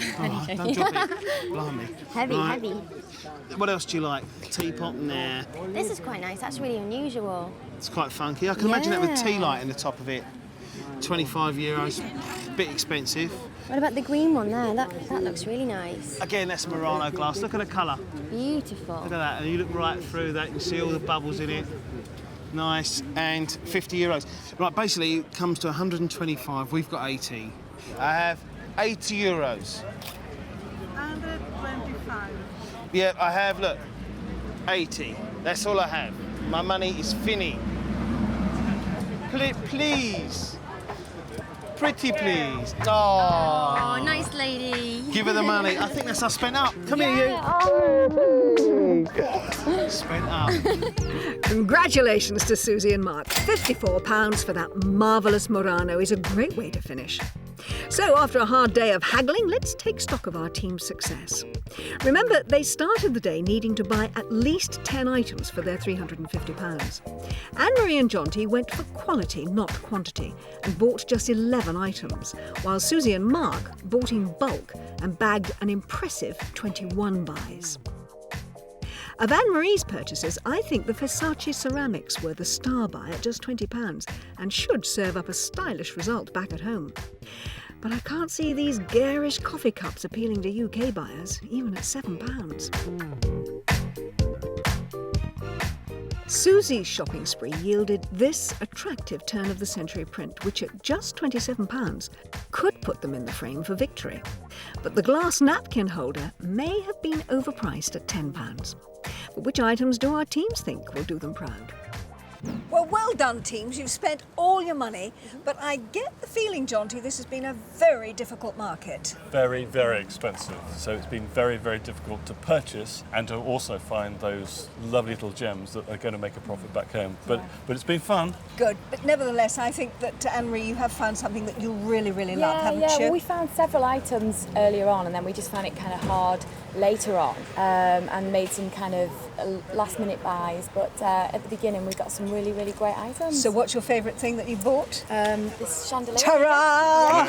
don't drop it. Blimey. Heavy, Right. heavy. What else do you like? Teapot? Nah. This is quite nice. That's really unusual. It's quite funky. I can imagine that with tea light in the top of it. 25 euros. Bit expensive. What about the green one there? That looks really nice. Again, that's Murano glass. Look at the colour. Beautiful. Look at that. And you look right through that. You can see all the bubbles in it. Nice. And 50 euros. Right, basically, it comes to 125. We've got 80. I have 80 euros. 125. Yeah, I have, look, 80. That's all I have. My money is fini. Please. Pretty please. Oh, nice lady. Give her the money. I think that's us spent up. Come here, you. Spent up. Congratulations to Susy and Mark. £54 for that marvellous Murano is a great way to finish. So after a hard day of haggling, let's take stock of our team's success. Remember, they started the day needing to buy at least 10 items for their £350. Anne-Marie and Jonty went for quality, not quantity, and bought just 11 items, while Susy and Mark bought in bulk and bagged an impressive 21 buys. Of Anne-Marie's purchases, I think the Versace ceramics were the star buy at just £20 and should serve up a stylish result back at home. But I can't see these garish coffee cups appealing to UK buyers, even at £7. Susy's shopping spree yielded this attractive turn-of-the-century print, which at just £27 could put them in the frame for victory. But the glass napkin holder may have been overpriced at £10. But which items do our teams think will do them proud? Well done, teams. You've spent all your money, but I get the feeling, Jonty, this has been a very difficult market. Very, very expensive. So it's been very, very difficult to purchase and to also find those lovely little gems that are going to make a profit back home. But it's been fun. Good, but nevertheless, I think that, Anne-Marie, you have found something that you really, really love, haven't you? Well, we found several items earlier on, and then we just found it kind of hard later on, and made some kind of last-minute buys. But at the beginning, we got some really, really great items. So what's your favourite thing that you bought? This chandelier. Ta-ra!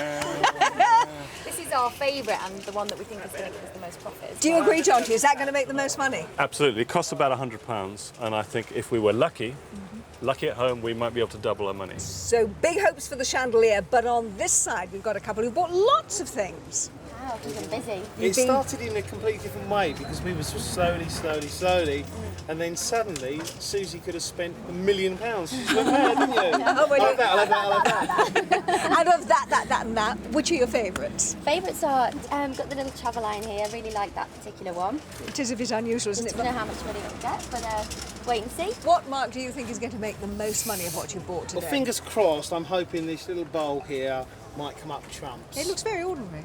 This is our favourite and the one that we think is going to give us the most profit. Do you agree, Jonty? Is that going to make the most money? Absolutely. It costs about £100, and I think if we were lucky at home, we might be able to double our money. So big hopes for the chandelier, but on this side we've got a couple who bought lots of things. Wow, keep them busy. It started in a completely different way because we were slowly, and then suddenly Susy could have spent £1 million. She went mad, didn't you? Oh, well, I love that. Out of that and that, which are your favourites? Favourites are, got the little travel line here. I really like that particular one. It is a bit unusual, isn't it? Don't know how much money we'll get, but wait and see. What, Mark, do you think is going to make the most money of what you bought today? Well, fingers crossed, I'm hoping this little bowl here might come up trumps. It looks very ordinary.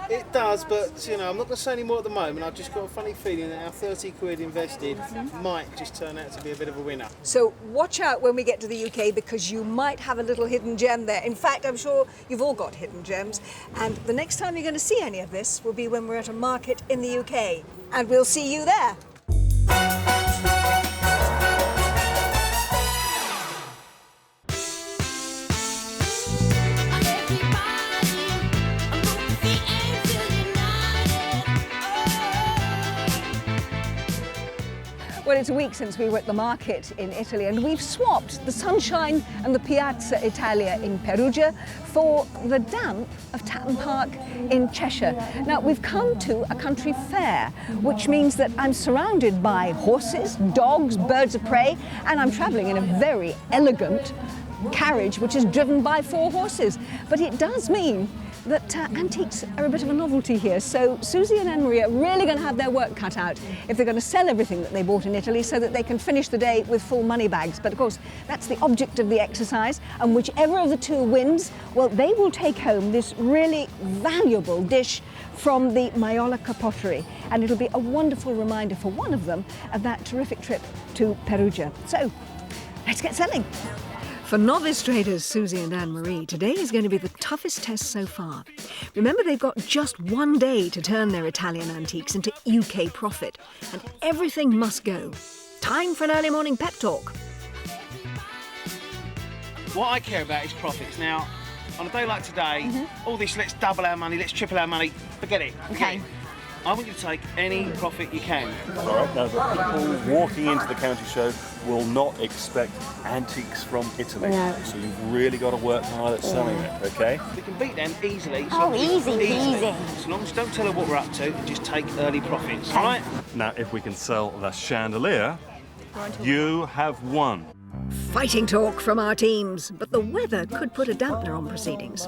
It does, but you know, I'm not going to say any more at the moment. I've just got a funny feeling that our 30 quid invested might just turn out to be a bit of a winner. So watch out when we get to the UK, because you might have a little hidden gem there. In fact, I'm sure you've all got hidden gems. And the next time you're going to see any of this will be when we're at a market in the UK. And we'll see you there. Well, it's a week since we were at the market in Italy, and we've swapped the sunshine and the Piazza Italia in Perugia for the damp of Tatton Park in Cheshire. Now, we've come to a country fair, which means that I'm surrounded by horses, dogs, birds of prey, and I'm travelling in a very elegant carriage which is driven by 4 horses. But it does mean that antiques are a bit of a novelty here. So Susy and Anne-Marie are really going to have their work cut out if they're going to sell everything that they bought in Italy so that they can finish the day with full money bags. But of course, that's the object of the exercise, and whichever of the 2 wins, well, they will take home this really valuable dish from the Maiolica pottery, and it'll be a wonderful reminder for one of them of that terrific trip to Perugia. So let's get selling. For novice traders Susy and Anne-Marie, today is going to be the toughest test so far. Remember, they've got just one day to turn their Italian antiques into UK profit, and everything must go. Time for an early morning pep talk. What I care about is profits. Now, on a day like today, all this let's double our money, let's triple our money, forget it. Okay. I want you to take any profit you can. All right, now the people walking into the county show will not expect antiques from Italy. No. So you've really got to work hard at selling it, okay? We can beat them easily. Easy. As long as you don't tell her what we're up to, and just take early profits, all right? Now, if we can sell the chandelier, you have won. Fighting talk from our teams, but the weather could put a dampener on proceedings.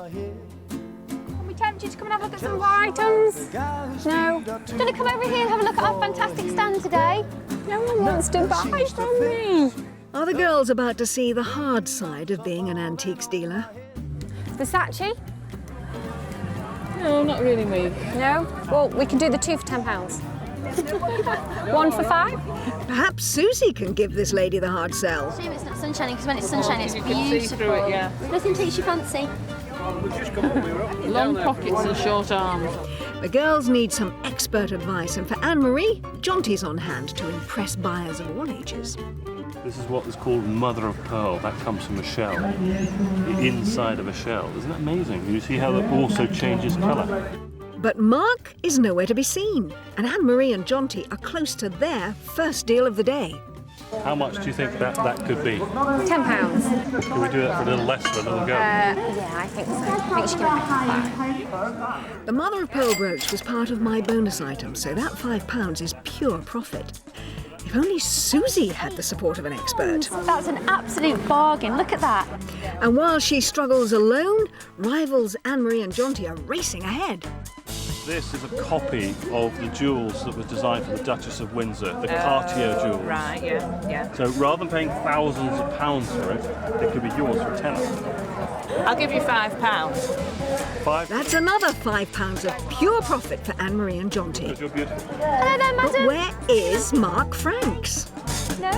Tempt you to come and have a look at some of our items? No. Do you want to come over here and have a look at our fantastic stand today? No one wants to buy from me. Are the girls about to see the hard side of being an antiques dealer? Versace? No, not really me. No? Well, we can do the 2 for £10. 1 for 5? Perhaps Susy can give this lady the hard sell. Shame it's not sunshining, because when it's sunshine it's beautiful. See through it, yeah. Nothing takes your fancy. Long pockets and short arms. The girls need some expert advice, and for Anne-Marie, Jonty's on hand to impress buyers of all ages. This is what is called mother of pearl. That comes from a shell, the inside of a shell. Isn't that amazing? You see how that also changes colour. But Mark is nowhere to be seen, and Anne-Marie and Jonty are close to their first deal of the day. How much do you think that could be? £10. Can we do that for a little less for a little go? Yeah, I think so. I think she can have it. The mother of pearl brooch was part of my bonus item, so that £5 is pure profit. If only Susy had the support of an expert. That's an absolute bargain. Look at that. And while she struggles alone, rivals Anne-Marie and Jonty are racing ahead. This is a copy of the jewels that was designed for the Duchess of Windsor, the Cartier jewels. Right, yeah. So rather than paying thousands of pounds for it, it could be yours for £10. I'll give you £5. £5? That's another £5 of pure profit for Anne-Marie and Jonty. You're beautiful. Hello there, But madam. where is Mark Franks? No?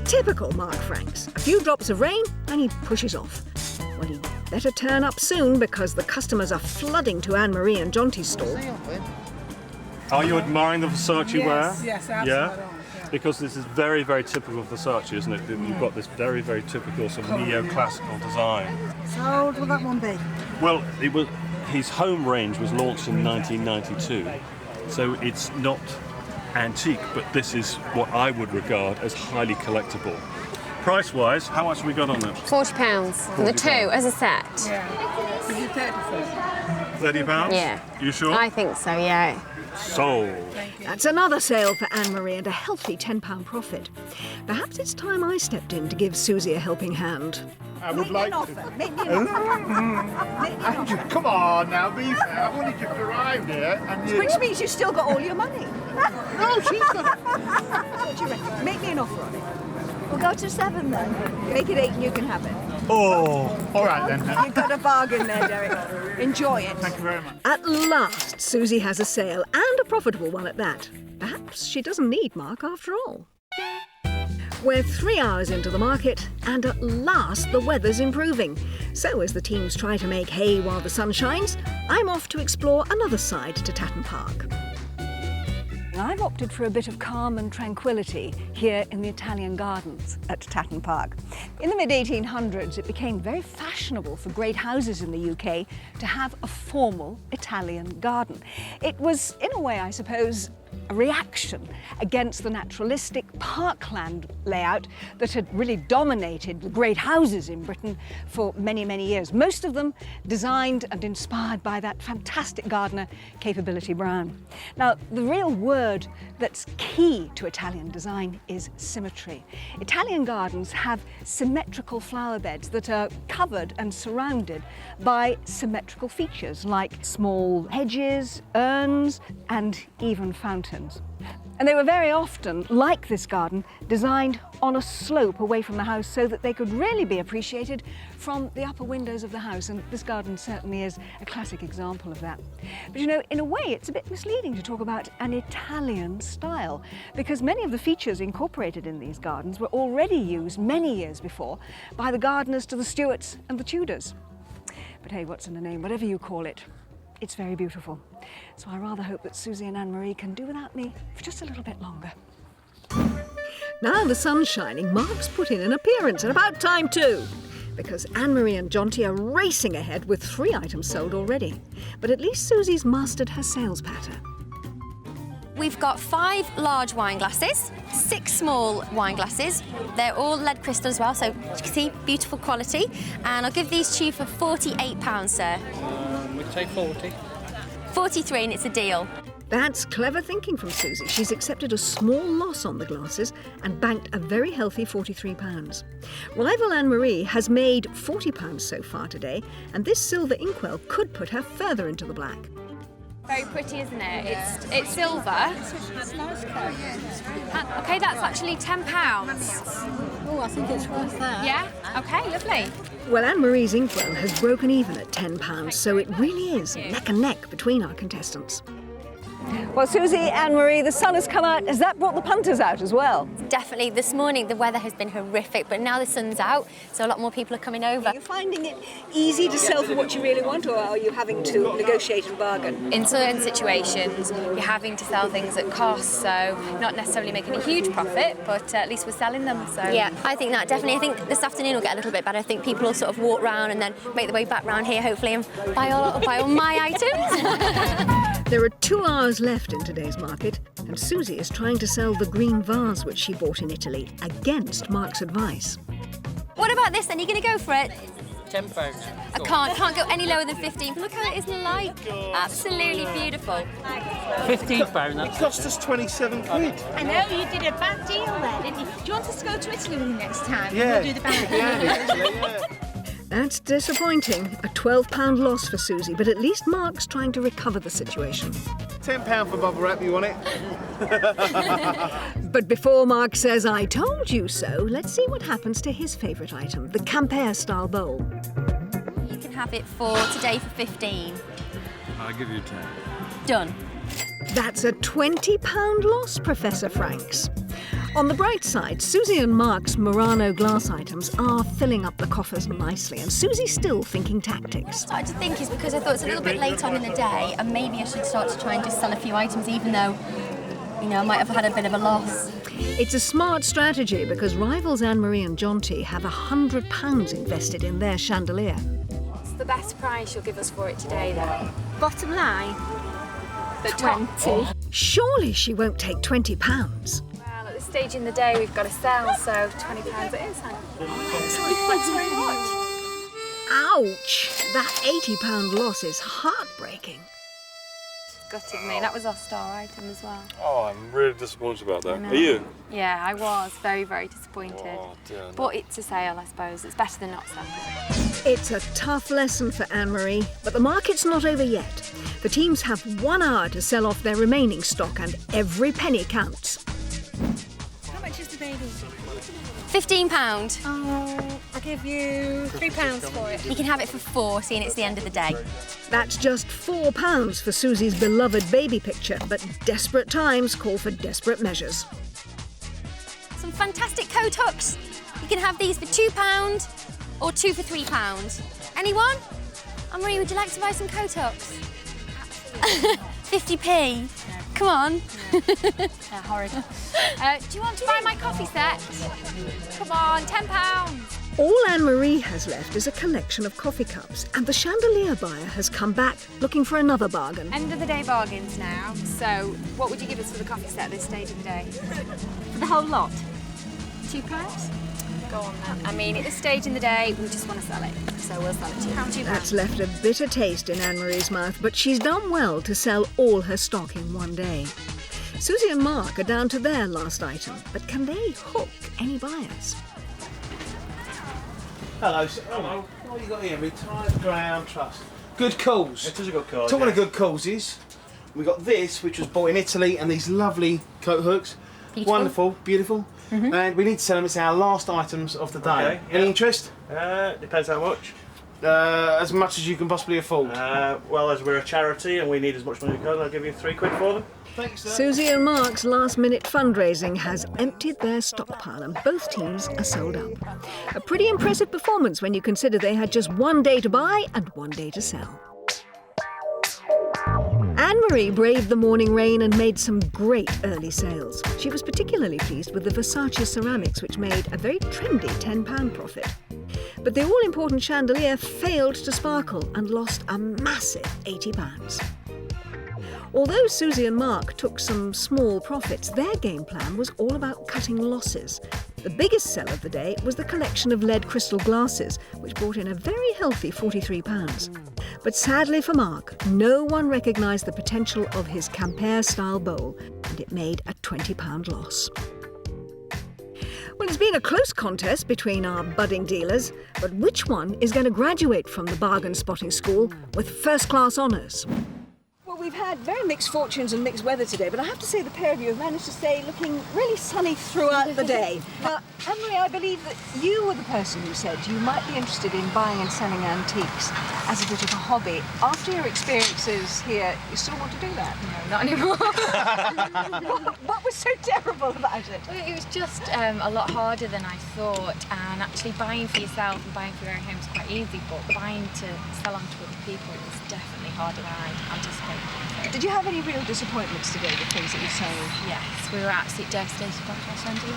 Typical Mark Franks. A few drops of rain and he pushes off. Well, he'd better turn up soon because the customers are flooding to Anne-Marie and Jonty's stall. Are you admiring the Versace wear? Yes, absolutely. Yeah? Because this is very, very typical of Versace, isn't it? You've got this very, very typical sort of neoclassical design. So how old will that one be? Well, his home range was launched in 1992, so it's not antique, but this is what I would regard as highly collectible. Price-wise, how much have we got on it? £40 for the 2 as a set. Yeah. Is it 30? £30? Yeah. You sure? I think so, yeah. Sold. That's another sale for Anne-Marie and a healthy £10 profit. Perhaps it's time I stepped in to give Susy a helping hand. I would like to. Make me an offer. Come on now, be fair. I've only just arrived here. And you... Which means you've still got all your money. No, she's got it. What do you reckon? Make me an offer on it. We'll go to 7 then. Make it 8 and you can have it. Oh, all right then. You've got a bargain there, Derek. Enjoy it. Thank you very much. At last, Susie has a sale, and a profitable one at that. Perhaps she doesn't need Mark after all. We're 3 hours into the market, and at last the weather's improving. So as the teams try to make hay while the sun shines, I'm off to explore another side to Tatton Park. I've opted for a bit of calm and tranquility here in the Italian gardens at Tatton Park. In the mid-1800s, it became very fashionable for great houses in the UK to have a formal Italian garden. It was, in a way, I suppose, a reaction against the naturalistic parkland layout that had really dominated the great houses in Britain for many, many years. Most of them designed and inspired by that fantastic gardener, Capability Brown. Now, the real word that's key to Italian design is symmetry. Italian gardens have symmetrical flower beds that are covered and surrounded by symmetrical features like small hedges, urns, and even fountains. And they were very often, like this garden, designed on a slope away from the house so that they could really be appreciated from the upper windows of the house. And this garden certainly is a classic example of that. But you know, in a way, it's a bit misleading to talk about an Italian style, because many of the features incorporated in these gardens were already used many years before by the gardeners to the Stuarts and the Tudors. But hey, what's in a name? Whatever you call it, it's very beautiful. So I rather hope that Susie and Anne-Marie can do without me for just a little bit longer. Now the sun's shining, Mark's put in an appearance, and about time too, because Anne-Marie and Jonty are racing ahead with 3 items sold already. But at least Susie's mastered her sales patter. We've got 5 large wine glasses, 6 small wine glasses. They're all lead crystal as well, so you can see beautiful quality. And I'll give these to you for £48, sir. We take 40. 43, and it's a deal. That's clever thinking from Susie. She's accepted a small loss on the glasses and banked a very healthy £43. Rival Anne-Marie has made £40 so far today, and this silver inkwell could put her further into the black. Very pretty, isn't it? It's silver. Okay, that's actually £10. Oh, I think it's worth that. Yeah? Okay, lovely. Well, Anne-Marie's inkwell has broken even at £10, so it really is neck and neck between our contestants. Well, Susie, Anne-Marie, the sun has come out. Has that brought the punters out as well? Definitely. This morning the weather has been horrific, but now the sun's out, so a lot more people are coming over. Are you finding it easy to sell for what you really want, or are you having to negotiate and bargain? In certain situations, you're having to sell things at cost, so not necessarily making a huge profit, but at least we're selling them. So yeah, I think that definitely. I think this afternoon will get a little bit better. I think people will sort of walk round and then make their way back round here, hopefully, and buy all my items. There are 2 hours left in today's market, and Susie is trying to sell the green vase which she bought in Italy, against Mark's advice. What about this then? Are you going to go for it? £10. I can't go any lower than 15. Look how it is light. Absolutely beautiful. £15. It cost us 27 quid. I know, you did a bad deal there, didn't you? Do you want us to go to Italy with you next time? Yeah. We'll do the bad deal. That's disappointing. A £12 loss for Susie, but at least Mark's trying to recover the situation. £10 for bubble wrap, you want it? But before Mark says, "I told you so," let's see what happens to his favourite item, the Campere-style bowl. You can have it for today for 15. I'll give you 10. Done. That's a £20 loss, Professor Franks. On the bright side, Susie and Mark's Murano glass items are filling up the coffers nicely, and Susie's still thinking tactics. What I started to think is because I thought it's a little bit late on in the day, and maybe I should start to try and just sell a few items, even though, you know, I might have had a bit of a loss. It's a smart strategy because rivals Anne-Marie and Jonty have £100 invested in their chandelier. What's the best price you'll give us for it today, then? Bottom line, The 20. Surely she won't take £20. Well, at this stage in the day, we've got to sell, so £20 it is, huh? Thanks very much. Ouch! That £80 loss is heartbreaking. Gutted me. That was our star item as well. Oh, I'm really disappointed about that. Are you? Yeah, I was very, very disappointed. Oh, dear. But it's a sale, I suppose. It's better than not selling. It's a tough lesson for Anne-Marie, but the market's not over yet. The teams have 1 hour to sell off their remaining stock, and every penny counts. How much is pretty baby. £15. Oh, I'll give you £3 for it. You can have it for 4, seeing it's the end of the day. That's just £4 for Susie's beloved baby picture, but desperate times call for desperate measures. Some fantastic coat hooks. You can have these for £2 or 2 for £3. Anyone? Anne-Marie, would you like to buy some coat hooks? 50p. Come on. Yeah, horrid. Do you want to buy my coffee set? Come on, £10. All Anne-Marie has left is a collection of coffee cups, and the chandelier buyer has come back looking for another bargain. End of the day bargains now. So, what would you give us for the coffee set at this stage of the day? The whole lot. £2? Go on then. I mean, at this stage in the day, we just want to sell it. So we'll sell it to you. That's left a bitter taste in Anne-Marie's mouth, but she's done well to sell all her stock in one day. Susy and Mark are down to their last item, but can they hook any buyers? Hello. Hello. What have you got here? Retired Ground Trust. Good calls. It is a good call. Talking of good causes, we got this, which was bought in Italy, and these lovely coat hooks. Beautiful. Wonderful, beautiful. And we need to sell them. It's our last items of the day. Okay, Any yeah. interest? Depends how much. As much as you can possibly afford. Well, as we're a charity and we need as much money as we can, I'll give you £3 for them. Thanks, sir. Susy and Mark's last-minute fundraising has emptied their stockpile, and both teams are sold out. A pretty impressive performance when you consider they had just one day to buy and one day to sell. Anne-Marie braved the morning rain and made some great early sales. She was particularly pleased with the Versace ceramics, which made a very trendy £10 profit. But the all-important chandelier failed to sparkle and lost a massive £80. Although Susy and Mark took some small profits, their game plan was all about cutting losses. The biggest sell of the day was the collection of lead crystal glasses, which brought in a very healthy £43. But sadly for Mark, no one recognised the potential of his Campere-style bowl, and it made a £20 loss. Well, it's been a close contest between our budding dealers, but which one is going to graduate from the bargain spotting school with first-class honours? Well, we've had very mixed fortunes and mixed weather today, but I have to say the pair of you have managed to stay looking really sunny throughout the day. Now, Anne-Marie, I believe that you were the person who said you might be interested in buying and selling antiques as a bit of a hobby. After your experiences here, you still want to do that? No, not anymore. What was so terrible about it? Well, it was just a lot harder than I thought, and actually buying for yourself and buying for your own home is quite easy, but buying to sell on to other people is definitely harder than I anticipated. Did you have any real disappointments today with things that you sold? Yes, we were absolutely devastated by our chandelier.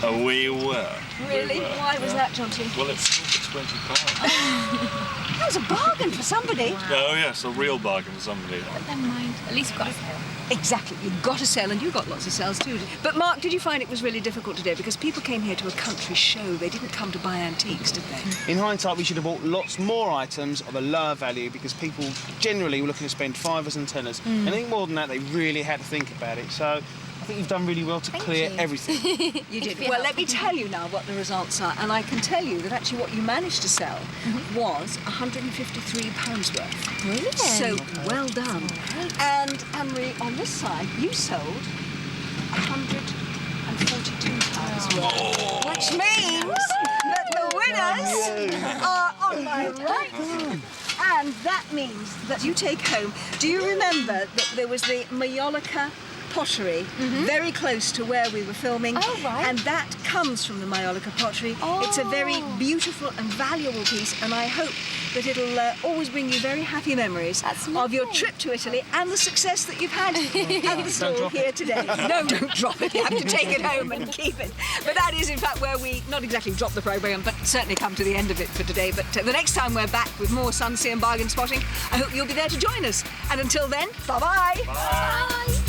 Oh, we were. Really? We were. Why was that, Jonty? Well, it's for £20. That was a bargain for somebody. Oh, yes, a real bargain for somebody. But never mind, at least we got a sale. Exactly, you got a sale, and you got lots of sales too. But Mark, did you find it was really difficult today? Because people came here to a country show. They didn't come to buy antiques, did they? In hindsight, we should have bought lots more items of a lower value because people generally were looking to spend fivers and tenors. Anything more than that, they really had to think about it. So I think you've done really well to clear everything. You did. Well, let me tell you now what the results are. And I can tell you that actually what you managed to sell was £153 worth. Brilliant. So, well done. And Anne-Marie, on this side, you sold £142 worth. Which means that the winners are on my right. And that means that you take home. Do you remember that there was the Mallorca pottery very close to where we were filming? Oh, right. And that comes from the Mallorca pottery. It's a very beautiful and valuable piece, and I hope that it'll always bring you very happy memories of your trip to Italy and the success that you've had at the stall here today. No, don't drop it. You have to take it home and keep it. But that is, in fact, where we not exactly drop the programme, but certainly come to the end of it for today. But the next time we're back with more Sunsea and bargain spotting, I hope you'll be there to join us. And until then, bye-bye. Bye.